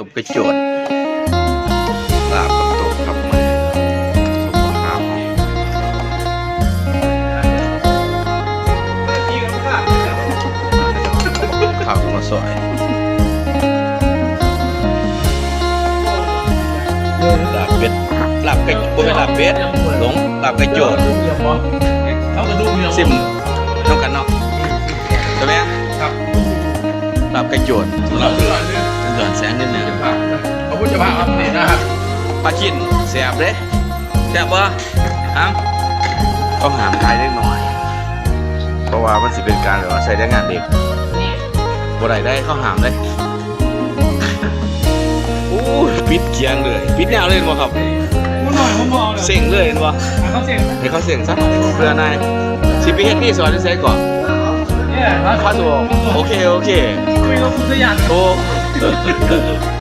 ตุบกระโจดลาบกับตุบครับมือสุขภาพข้าวมาสวยลาบเป็ดลาบไก่บ่เป็นลาบเป็ดหลงลาบกระโจดซิมต้องกันเนาะใช่ไหมครับลาบกระโจดลาบเป็นส่วนแสนนิดหนึ่ง พระพุทธภาพครับนี่นะครับ ปลาชิ้นแซ่บเด้แซ่บป่ะฮัมต้องหามทายเล็กหน่อย เพราะว่ามันสิเป็นการแบบว่าใช้ได้งานเด็กบ่ได้ได้เข้าหามเลยอู้ปิดเคียงเลยปิดแนวเลยบ่ครับเซ็งเลยเห็นบ่ให้เขาเซ็งซะเพื่อนายสิไปเฮ็ดนี่สอนที่ไสก่อนข้าตัวโอเคคุยกับผู้สยามโอ้